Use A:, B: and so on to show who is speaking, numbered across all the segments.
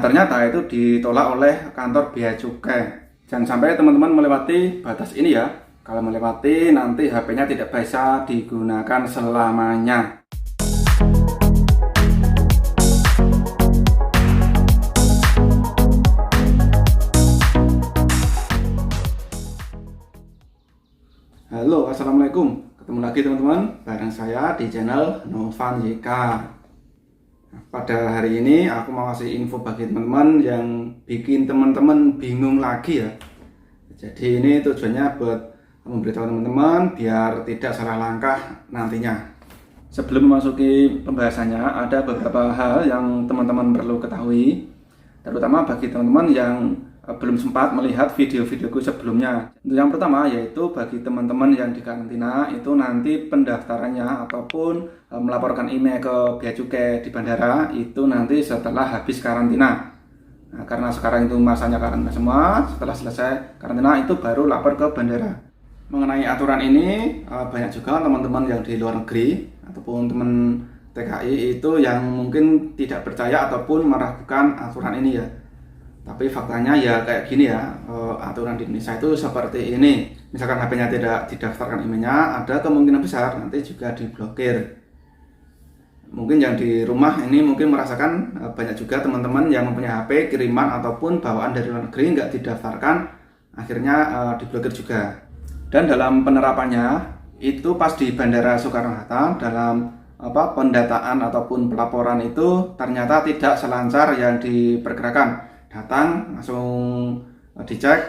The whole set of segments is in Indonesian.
A: ternyata itu ditolak oleh kantor bea cukai. Jangan sampai teman-teman melewati batas ini ya. Kalau melewati nanti HP-nya tidak bisa digunakan selamanya. Halo, assalamualaikum. Ketemu lagi teman-teman, bareng saya di channel Novan YK. Pada hari ini aku mau kasih info bagi teman-teman yang bikin teman-teman bingung lagi ya. Jadi ini tujuannya buat memberitahu teman-teman biar tidak salah langkah nantinya. Sebelum memasuki pembahasannya, ada beberapa hal yang teman-teman perlu ketahui, terutama bagi teman-teman yang belum sempat melihat video-videoku sebelumnya. Untuk yang pertama yaitu bagi teman-teman yang di karantina, itu nanti pendaftarannya ataupun melaporkan email ke bea cukai di bandara itu nanti setelah habis karantina. Nah, karena sekarang itu masanya karantina semua, setelah selesai karantina itu baru lapor ke bandara. Mengenai aturan ini banyak juga teman-teman yang di luar negeri ataupun teman TKI itu yang mungkin tidak percaya ataupun meragukan aturan ini ya. Tapi faktanya ya kayak gini ya, aturan di Indonesia itu seperti ini. Misalkan HP-nya tidak didaftarkan emailnya, ada kemungkinan besar nanti juga diblokir. Mungkin yang di rumah ini mungkin merasakan banyak juga teman-teman yang mempunyai HP kiriman ataupun bawaan dari luar negeri nggak didaftarkan, akhirnya diblokir juga. Dan dalam penerapannya itu pas di Bandara Soekarno-Hatta dalam pendataan ataupun pelaporan itu ternyata tidak selancar yang diperkirakan. Datang langsung dicek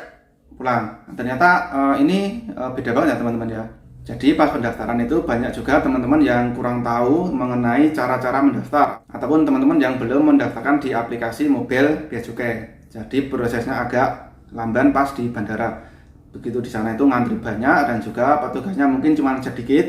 A: pulang. Ternyata ini beda banget ya teman-teman ya. Jadi pas pendaftaran itu banyak juga teman-teman yang kurang tahu mengenai cara-cara mendaftar ataupun teman-teman yang belum mendaftarkan di aplikasi mobil bea cukai. Jadi prosesnya agak lamban pas di bandara. Begitu di sana itu ngantri banyak dan juga petugasnya mungkin cuma sedikit.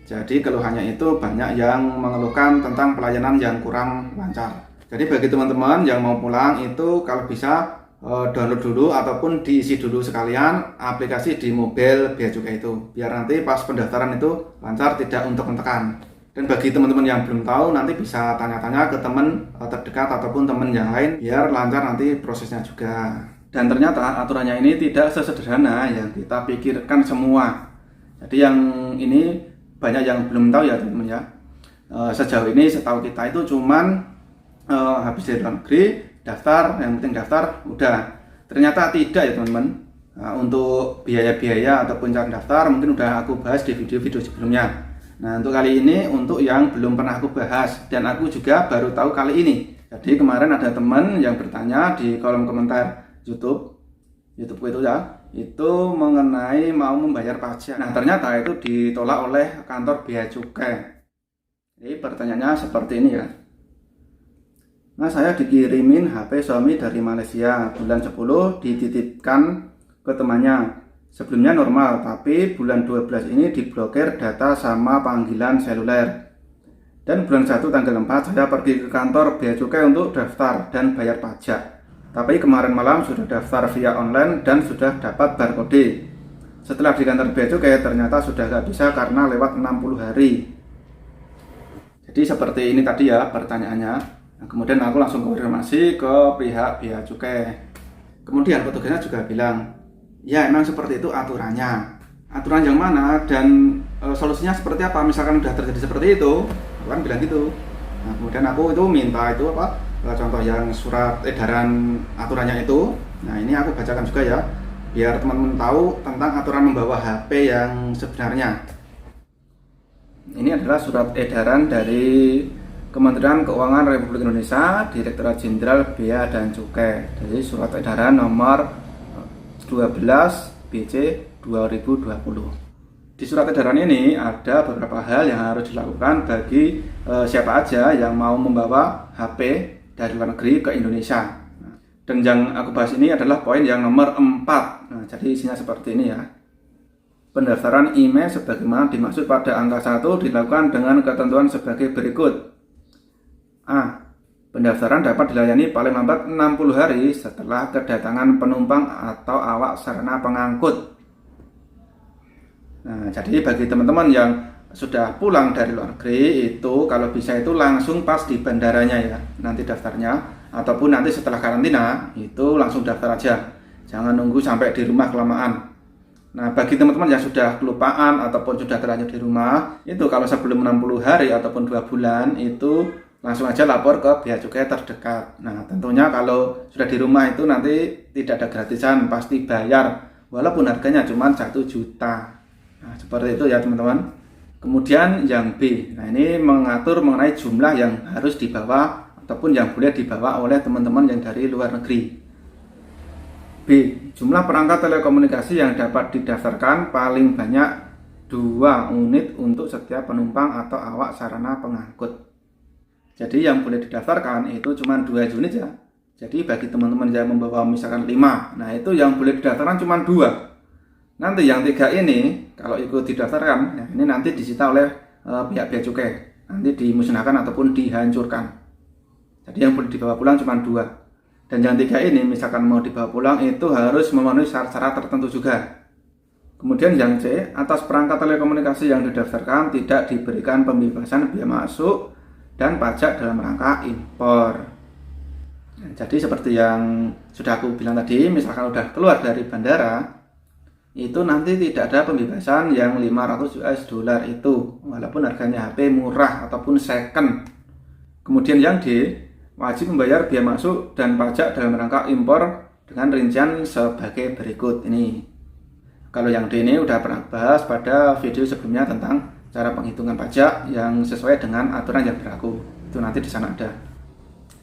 A: Jadi keluhannya itu banyak yang mengeluhkan tentang pelayanan yang kurang lancar. Jadi bagi teman-teman yang mau pulang itu kalau bisa download dulu ataupun diisi dulu sekalian aplikasi di mobil bea cukai itu, biar nanti pas pendaftaran itu lancar, tidak untek-untekan. Dan bagi teman-teman yang belum tahu nanti bisa tanya-tanya ke teman terdekat ataupun teman yang lain biar lancar nanti prosesnya juga. Dan ternyata aturannya ini tidak sesederhana yang kita pikirkan semua. Jadi yang ini banyak yang belum tahu ya teman-teman ya. Sejauh ini setahu kita itu cuman habis dari luar negeri, daftar, yang penting daftar, udah. Ternyata tidak ya teman-teman. Untuk biaya-biaya ataupun cara daftar mungkin udah aku bahas di video-video sebelumnya. Nah untuk kali ini, untuk yang belum pernah aku bahas, dan aku juga baru tahu kali ini. Jadi kemarin ada teman yang bertanya di kolom komentar YouTubeku itu ya, itu mengenai mau membayar pajak. Nah ternyata itu ditolak oleh kantor bea cukai. Jadi pertanyaannya seperti ini ya. Nah saya dikirimin HP Xiaomi dari Malaysia, bulan 10 dititipkan ke temannya. Sebelumnya normal, tapi bulan 12 ini diblokir data sama panggilan seluler. Dan bulan 1 tanggal 4 saya pergi ke kantor bea cukai untuk daftar dan bayar pajak. Tapi kemarin malam sudah daftar via online dan sudah dapat barcode. Setelah di kantor bea cukai ternyata sudah gak bisa karena lewat 60 hari. Jadi seperti ini tadi ya pertanyaannya. Nah, kemudian aku langsung konfirmasi ke pihak bea cukai. Kemudian petugasnya juga bilang, ya emang seperti itu aturannya. Aturan yang mana dan solusinya seperti apa? Misalkan udah terjadi seperti itu, aku kan bilang gitu. Nah, kemudian aku itu minta itu contoh yang surat edaran aturannya itu. Nah ini aku bacakan juga ya, biar teman-teman tahu tentang aturan membawa HP yang sebenarnya. Ini adalah surat edaran dari Kementerian Keuangan Republik Indonesia, Direktorat Jenderal Bea dan Cukai. Jadi surat edaran nomor 12 BC 2020. Di surat edaran ini ada beberapa hal yang harus dilakukan bagi siapa aja yang mau membawa HP dari luar negeri ke Indonesia. Dan yang aku bahas ini adalah poin yang nomor 4. Nah, jadi isinya seperti ini ya. Pendaftaran email sebagaimana dimaksud pada angka 1 dilakukan dengan ketentuan sebagai berikut. A. Pendaftaran dapat dilayani paling lambat 60 hari setelah kedatangan penumpang atau awak sarana pengangkut. Nah, jadi bagi teman-teman yang sudah pulang dari luar negeri itu kalau bisa itu langsung pas di bandaranya ya nanti daftarnya, ataupun nanti setelah karantina itu langsung daftar aja, jangan nunggu sampai di rumah kelamaan. Nah, bagi teman-teman yang sudah kelupaan ataupun sudah terlanjur di rumah, itu kalau sebelum 60 hari ataupun 2 bulan itu langsung aja lapor ke bea cukai terdekat. Nah, tentunya kalau sudah di rumah itu nanti tidak ada gratisan, pasti bayar walaupun harganya cuma 1 juta. Nah, seperti itu ya teman-teman. Kemudian yang B, nah ini mengatur mengenai jumlah yang harus dibawa ataupun yang boleh dibawa oleh teman-teman yang dari luar negeri. B. Jumlah perangkat telekomunikasi yang dapat didaftarkan paling banyak 2 unit untuk setiap penumpang atau awak sarana pengangkut. Jadi yang boleh didaftarkan itu cuma 2 unit ya. Jadi bagi teman-teman yang membawa misalkan 5, nah itu yang boleh didaftarkan cuma 2. Nanti yang 3 ini kalau ikut didaftarkan, nah ini nanti disita oleh pihak bea cukai. Nanti dimusnahkan ataupun dihancurkan. Jadi yang boleh dibawa pulang cuma 2. Dan yang 3 ini misalkan mau dibawa pulang itu harus memenuhi syarat-syarat tertentu juga. Kemudian yang C, atas perangkat telekomunikasi yang didaftarkan tidak diberikan pembebasan biaya masuk dan pajak dalam rangka impor. Nah, jadi seperti yang sudah aku bilang tadi, misalkan udah keluar dari bandara, itu nanti tidak ada pembebasan yang 500 US dollar itu, walaupun harganya HP murah ataupun second. Kemudian yang D, wajib membayar biaya masuk dan pajak dalam rangka impor dengan rincian sebagai berikut ini. Kalau yang D ini udah pernah bahas pada video sebelumnya tentang cara penghitungan pajak yang sesuai dengan aturan yang berlaku. Itu nanti di sana ada.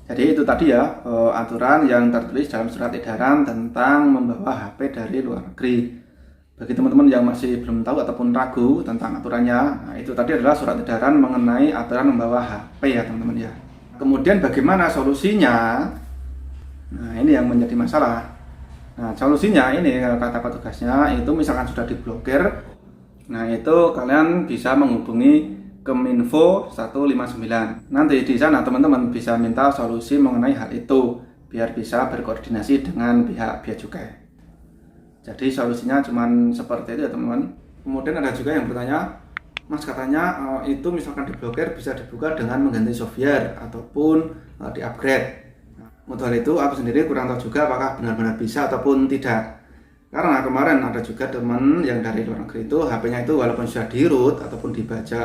A: Jadi itu tadi ya aturan yang tertulis dalam surat edaran tentang membawa HP dari luar negeri. Bagi teman-teman yang masih belum tahu ataupun ragu tentang aturannya, nah itu tadi adalah surat edaran mengenai aturan membawa HP ya teman-teman ya. Kemudian bagaimana solusinya? Nah ini yang menjadi masalah. Nah solusinya ini kata petugasnya itu misalkan sudah diblokir, nah itu kalian bisa menghubungi Kominfo 159. Nanti di sana teman-teman bisa minta solusi mengenai hal itu biar bisa berkoordinasi dengan pihak bea cukai. Jadi solusinya cuman seperti itu ya teman-teman. Kemudian ada juga yang bertanya, Mas katanya itu misalkan diblokir bisa dibuka dengan mengganti software ataupun di-upgrade. Untuk hal itu aku sendiri kurang tahu juga apakah benar-benar bisa ataupun tidak. Karena kemarin ada juga teman yang dari luar negeri itu HP-nya itu walaupun sudah di-root ataupun dibaca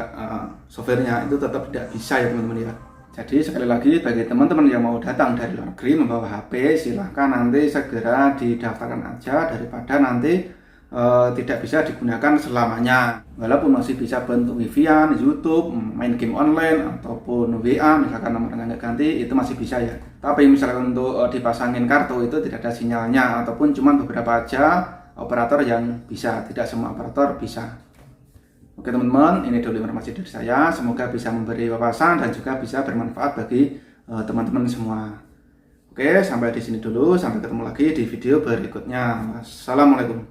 A: softwarenya itu tetap tidak bisa ya teman-teman ya. Jadi sekali lagi bagi teman-teman yang mau datang dari luar negeri membawa HP silahkan nanti segera didaftarkan aja daripada nanti tidak bisa digunakan selamanya. Walaupun masih bisa bentuk wifi-an, YouTube, main game online ataupun WA misalkan nomornya nggak ganti itu masih bisa ya. Tapi misalkan untuk dipasangin kartu itu tidak ada sinyalnya ataupun cuma beberapa aja operator yang bisa, tidak semua operator bisa. Oke teman-teman, ini dulu informasi dari saya. Semoga bisa memberi wawasan dan juga bisa bermanfaat bagi teman-teman semua. Oke, sampai di sini dulu. Sampai ketemu lagi di video berikutnya. Wassalamualaikum.